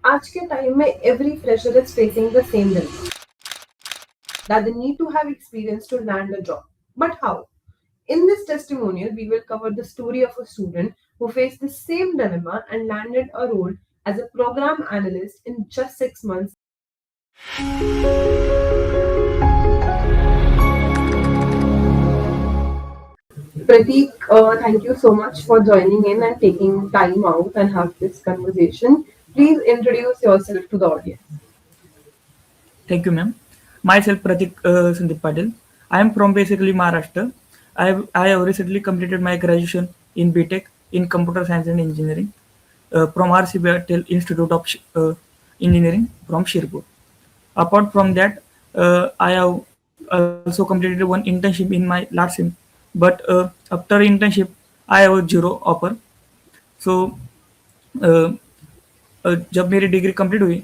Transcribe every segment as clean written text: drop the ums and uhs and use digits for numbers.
आज के टाइम में every fresher is facing the same dilemma that they need to have experience to land a job. But how? In this testimonial, we will cover the story of a student who faced the same dilemma and landed a role as a program analyst in just 6 months. Prateek, thank you so much for joining in and taking time out and have this conversation. Please introduce yourself to the audience. Thank you, ma'am. Myself, Pratik Sandeep Patil. I am from basically Maharashtra. I have recently completed my graduation in BTech in Computer Science and Engineering from RC Patel Institute of Engineering from Shirpur. Apart from that, I have also completed one internship in my last sem, but after internship, I have a zero offer. So जब मेरी degree complete हुई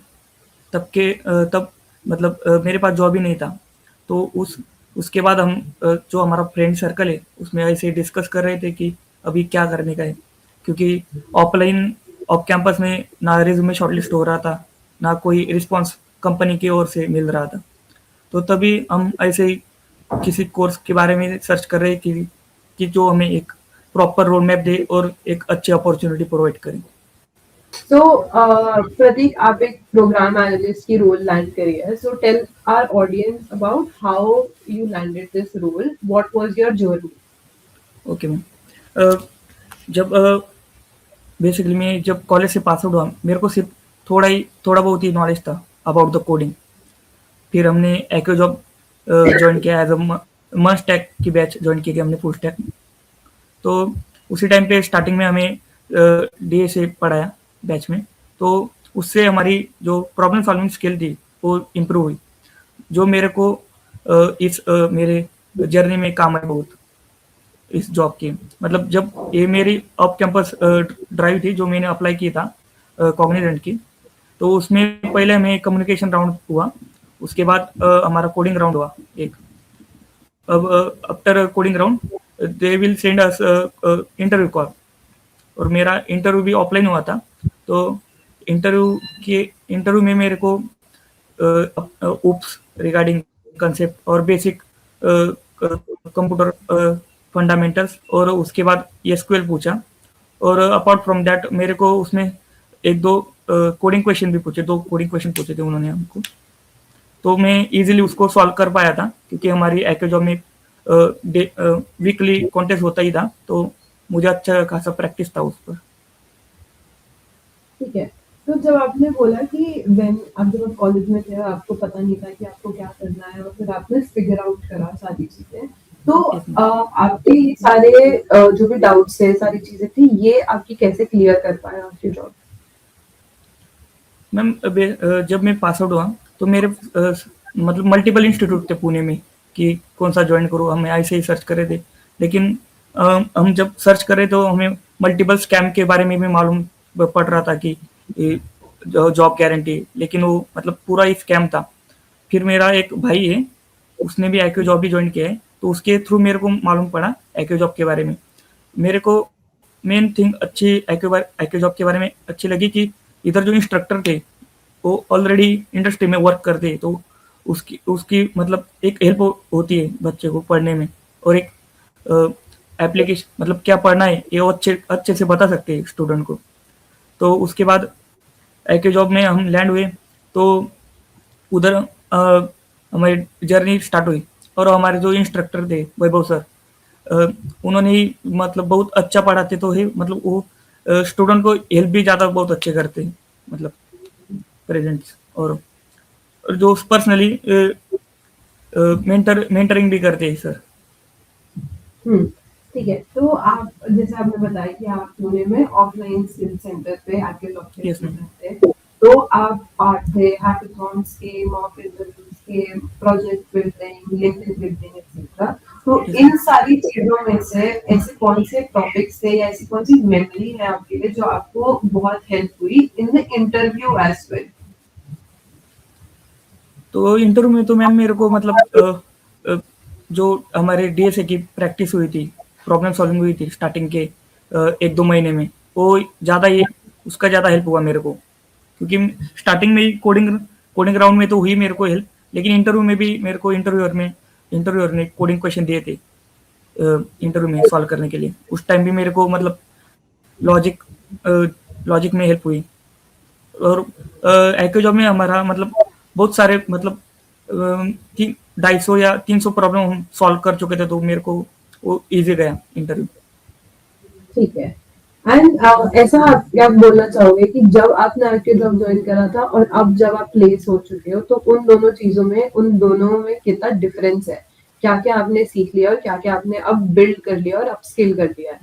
तब मतलब मेरे पास job ही नहीं था। तो उसके बाद हम जो हमारा फ्रेंड सर्कल है उसमें ऐसे डिस्कस कर रहे थे कि अभी क्या करने का है, क्योंकि ऑफलाइन ऑफ कैंपस में ना रिज्यूमे शॉर्टलिस्ट हो रहा था, ना कोई रिस्पॉन्स कंपनी की ओर से मिल रहा था। तो तभी हम ऐसे ही किसी कोर्स के बारे में सर्च कर रहे कि जो हमें एक प्रॉपर रोड मैप दे और एक अच्छी अपॉर्चुनिटी प्रोवाइड करे। So, Pratik, आप एक program analyst की role land करी है. So, tell our audience about how you landed this role. What was your journey? Okay ma'am. जब बेसिकली मैं जब कॉलेज से पास आउट हुआ, मेरे को सिर्फ थोड़ा बहुत ही नॉलेज था अबाउट द कोडिंग। फिर हमने एक्यो जॉब ज्वाइन किया एज अ स्टैक की बैच ज्वाइन की हमने फुल स्टैक। तो उसी टाइम पे स्टार्टिंग में हमें डी से पढ़ाया बैच में, तो उससे हमारी जो प्रॉब्लम सॉल्विंग स्किल थी वो इम्प्रूव हुई, जो मेरे को मेरे जर्नी में काम आए बहुत इस जॉब की। मतलब जब ये मेरी ऑफ कैंपस ड्राइव थी जो मैंने अप्लाई की था कॉग्निजेंट की, तो उसमें पहले हमें कम्युनिकेशन राउंड हुआ, उसके बाद हमारा कोडिंग राउंड हुआ एक। अब after coding round they will send us interview call, और मेरा इंटरव्यू भी ऑफलाइन हुआ था। तो इंटरव्यू में मेरे को उप्स रिगार्डिंग कंसेप्ट और बेसिक कंप्यूटर फंडामेंटल्स और उसके बाद एसक्यूएल पूछा, और अपार्ट फ्रॉम दैट मेरे को उसमें एक दो कोडिंग क्वेश्चन भी पूछे, 2 कोडिंग क्वेश्चन पूछे थे उन्होंने हमको। तो मैं इजीली उसको सॉल्व कर पाया था, क्योंकि हमारी एक्यो जॉब में वीकली कॉन्टेस्ट होता ही था, तो मुझे अच्छा खासा प्रैक्टिस था उस पर। ठीक है। तो जब आपने बोला कि जब कॉलेज में थे आपको पता नहीं था कि आपको क्या करना है, और फिर आपने फिगर आउट करा सारी चीजें, तो आपके ये सारे जो भी डाउट्स थे, सारी चीजें थी, ये आपकी कैसे क्लियर कर पाया आपकी जॉब? मैम जब मैं पास आउट हुआ तो मेरे मतलब मल्टीपल इंस्टीट्यूट थे पुणे में कि कौन सा ज्वाइन करूँ, हम ऐसे ही सर्च कर रहे थे। लेकिन हम जब सर्च कर रहे तो हमें मल्टीपल स्कैम के बारे में भी मालूम पड़ रहा था कि जॉब गारंटी, लेकिन वो मतलब पूरा ही स्कैम था। फिर मेरा एक भाई है, उसने भी एक्यो जॉब भी ज्वाइन किया है, तो उसके थ्रू मेरे को मालूम पड़ा एक्यो जॉब के बारे में। मेरे को मेन थिंग अच्छी एक्यो जॉब के बारे में अच्छी लगी कि इधर जो इंस्ट्रक्टर थे वो ऑलरेडी इंडस्ट्री में वर्क करते हैं, तो उसकी मतलब एक हेल्प होती है बच्चे को पढ़ने में, और एक एप्लीकेशन मतलब क्या पढ़ना है ये अच्छे से बता सकते हैं स्टूडेंट को। तो उसके बाद एक्यो जॉब में हम लैंड हुए, तो उधर हमारी जर्नी स्टार्ट हुई, और हमारे जो इंस्ट्रक्टर थे वैभव सर, उन्होंने ही मतलब बहुत अच्छा पढ़ाते, तो ही मतलब वो स्टूडेंट को हेल्प भी ज़्यादा बहुत अच्छे करते हैं, मतलब प्रेजेंट्स, और जो पर्सनली मेंटरिंग भी करते हैं सर। ठीक है। तो आप जैसे आपने बताया कि आप पुणे में ऑफलाइन स्किल सेंटर पे एक्टिव रहते हैं, तो आप पार्ट थे हैकाथॉन्स के, मॉक इंटरव्यूज के, project building, LinkedIn building etcetera. तो इन सारी चीजों में से ऐसे कौन से टॉपिक्स थे या ऐसी कौन सी मेमोरी है आपके लिए जो आपको बहुत हेल्प हुई in the interview as well? तो इंटरव्यू में तो मैम मेरे को मतलब जो हमारे डीएसए की प्रैक्टिस हुई थी, प्रॉब्लम सॉल्विंग हुई थी स्टार्टिंग के 1-2 महीने में, वो उसका ज़्यादा हेल्प हुआ मेरे को। क्योंकि स्टार्टिंग में ही कोडिंग कोडिंग राउंड में तो हुई मेरे को हेल्प, लेकिन इंटरव्यू में भी मेरे को इंटरव्यूअर ने कोडिंग क्वेश्चन दिए थे इंटरव्यू में सॉल्व करने के लिए। उस टाइम भी मेरे को मतलब लॉजिक लॉजिक में हेल्प हुई। और एक्यू जॉब में हमारा मतलब बहुत सारे मतलब कि 250 या 300 प्रॉब्लम हम सॉल्व कर चुके थे, तो मेरे को वो इजी गया इंटरव्यू। ठीक है। एंड ऐसा आप क्या बोलना चाहोगे कि जब आपने आपके जॉब ज्वाइन करा था और अब जब आप प्लेस हो चुके हो, तो उन दोनों चीजों में, उन दोनों में कितना डिफरेंस है? क्या क्या आपने सीख लिया और क्या क्या आपने अब बिल्ड कर लिया और अपस्किल कर लिया है?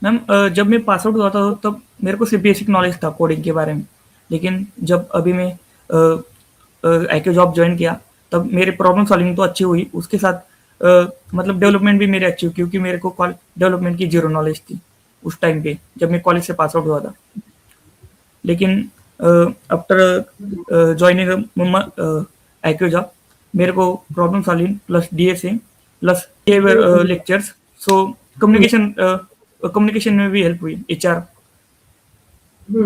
मैम जब मैं पास आउट हुआ था तब मेरे को सिर्फ बेसिक नॉलेज था कोडिंग के बारे में, लेकिन जब अभी मैं एक्यू जॉब ज्वाइन किया तब मेरे प्रॉब्लम सॉल्विंग तो अच्छी हुई, उसके साथ मतलब डेवलपमेंट भी मेरे अच्छी हुई, क्योंकि मेरे को डेवलपमेंट की जीरो नॉलेज थी उस टाइम पे जब मैं कॉलेज से पास आउट हुआ था। लेकिन आफ्टर ज्वाइनिंग एक्यू जॉब मेरे को problem solving plus DSA plus lectures, so communication communication में भी हेल्प हुई एचआर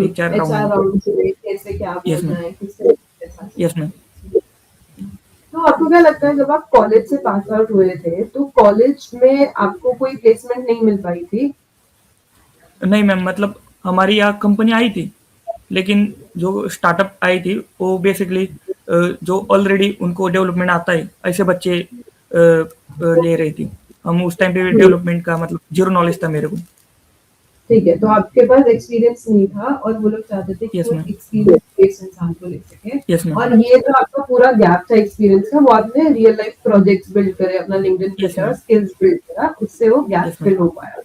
एचआर राउंड एचआर में। राउंड से कैसे क्या यस बोलना मैम। है, किस तरीके के साथ। Yes ma'am. तो आपको क्या लगता है, जब आप कॉलेज से पास आउट हुए थे तो कॉलेज में आपको कोई प्लेसमेंट नहीं मिल पाई थी? नहीं मैम, मतलब हमारी यहाँ कंपनी आई थी, लेकिन जो स्टार्टअप आई थी वो बेसिकली जो ऑलरेडी उनको डेवलपमेंट आता है ऐसे बच्चे ले रही थी। हम उस टाइम पे हम्म, डेवलपमेंट का मतलब जीरो नॉलेज था मेरे को। ठीक है। तो आपके पास एक्सपीरियंस नहीं था और वो लोग चाहते थे कि यस कोई मैम। एक्सपीरियंस बेस्ड इंसान को ले सके। Yes ma'am. और ये जो आपका पूरा गैप था एक्सपीरियंस का, वो आपने रियल लाइफ प्रोजेक्ट्स बिल्ड करे, अपना लिंक्डइन पे यस किया और मैम। स्किल्स बिल्ड करा, उससे वो गैप यस मैम। फिल हो पाया।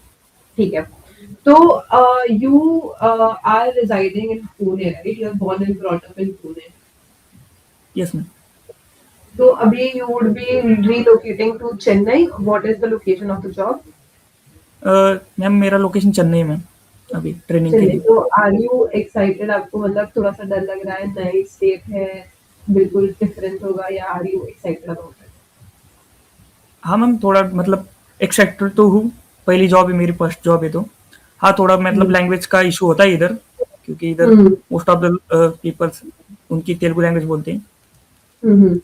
ठीक है। तो you are residing in Pune, right? You are born and brought up in Pune. Yes ma'am. तो अभी you would be relocating to Chennai. What is the location of the job? Ma'am मेरा location Chennai में अभी ट्रेनिंग के चेन्नई। लिए। तो आर यू एक्साइटेड? आपको मतलब थोड़ा सा डर लग रहा है, नई स्टेट है, बिल्कुल डिफरेंट होगा, या are you excited about it? हाँ मैम, थोड़ा मतलब एक्साइटेड तो हूँ, पहली जॉब है मेरी, फर्स्ट जॉब है तो। हाँ, थोड़ा मतलब हम्म लैंग्वेज का इशू होता है इधर, क्योंकि इधर हम्म मोस्ट ऑफ द पीपल्स उनकी तेलुगु लैंग्वेज बोलते हैं। हम्म।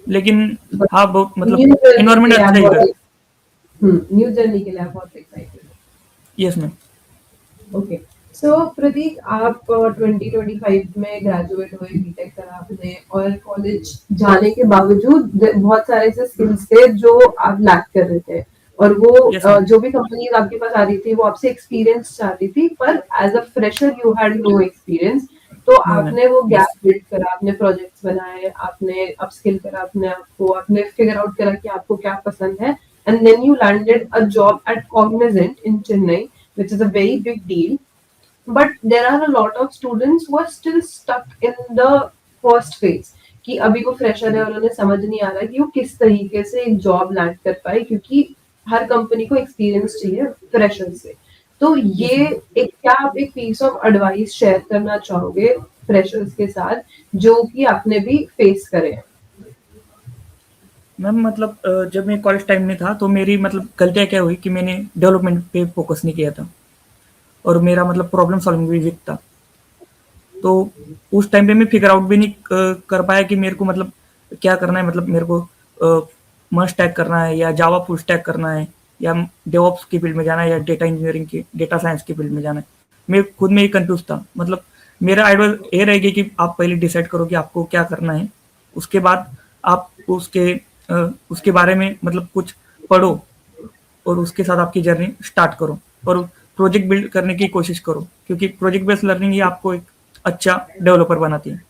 लेकिन बट हाँ, बहुत मतलब न्यू जर्नी के एनवायरनमेंट लिए आप अच्छा है इधर। बहुत, न्यू जर्नी के लिए आप बहुत एक्साइटेड? Yes ma'am. ओके। सो प्रतीक, आप 2025 में ग्रेजुएट हुए, बीटेक करा आपने, और कॉलेज जाने के बावजूद बहुत सारे ऐसे स्किल्स थे जो आप लैक कर रहे थे, और वो यस मैम। जो भी कंपनीज आपके पास आ रही थी वो आपसे एक्सपीरियंस चाहती थी, पर as a fresher you had no experience. तो नो मैम। आपने वो यस। गैप बिल्ड करा, आपने प्रोजेक्ट्स बनाए, आपने अपस्किल करा अपने आप को, आपने फिगर आउट करा कि आपको क्या पसंद है, and then you landed a job at Cognizant in Chennai, which is a very big deal. But there are a lot of students who are still stuck in the first phase, कि अभी वो fresher है और उन्हें समझ नहीं आ रहा कि वो किस तरीके से एक जॉब लैंड कर पाए, क्योंकि हर कंपनी को एक्सपीरियंस चाहिए फ्रेशर से। तो ये यस मैम। एक, क्या आप एक पीस ऑफ एडवाइस शेयर करना चाहोगे फ्रेशर्स के साथ, जो कि आपने भी फेस करे हैं? मैम मतलब जब मैं कॉलेज टाइम में था तो मेरी मतलब गलतियाँ क्या हुई कि मैंने डेवलपमेंट पे फोकस नहीं किया था, और मेरा मतलब प्रॉब्लम सॉल्विंग भी वीक था। तो उस टाइम पे मैं फिगर आउट भी नहीं कर पाया कि मेरे को मतलब क्या करना है, मतलब मेरे को मर्ज स्टैक करना है या जावा फुल स्टैक करना है या डेवऑप्स की फील्ड में जाना है या डेटा इंजीनियरिंग की डेटा साइंस की फील्ड में जाना है। मैं खुद में ही कंफ्यूज था। मतलब मेरा आइडिया ये रहेगी कि आप पहले डिसाइड करो कि आपको क्या करना है, उसके बाद आप उसके बारे में मतलब कुछ पढ़ो और उसके साथ आपकी जर्नी स्टार्ट करो और प्रोजेक्ट बिल्ड करने की कोशिश करो, क्योंकि प्रोजेक्ट बेस्ड लर्निंग ही आपको एक अच्छा डेवलपर बनाती है।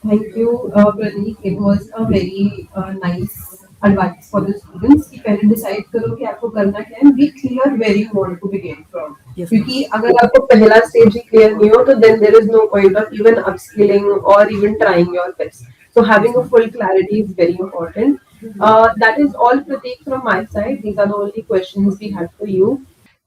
Thank you, Praneek. It was a very nice advice for the students कि पहले डिसाइड करो कि आपको करना क्या है, be clear where you want to begin from. Yes ma'am. क्योंकि अगर आपको पहला स्टेज ही क्लियर नहीं हो, तो then there is no point of even upskilling और even trying your best. So yes having a ma'am. full clarity is very important. That is all, Prateek, from my side. These are the only questions we had for you.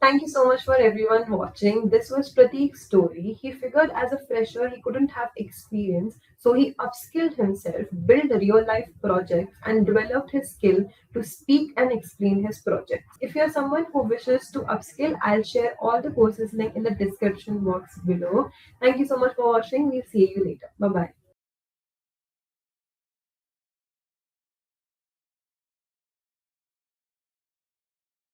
Thank you so much for everyone watching. This was Prateek's story. He figured as a fresher he couldn't have experience, so he upskilled himself, built real life projects, and developed his skill to speak and explain his projects. If you're someone who wishes to upskill, I'll share all the courses link in the description box below. Thank you so much for watching. We'll see you later. Bye bye.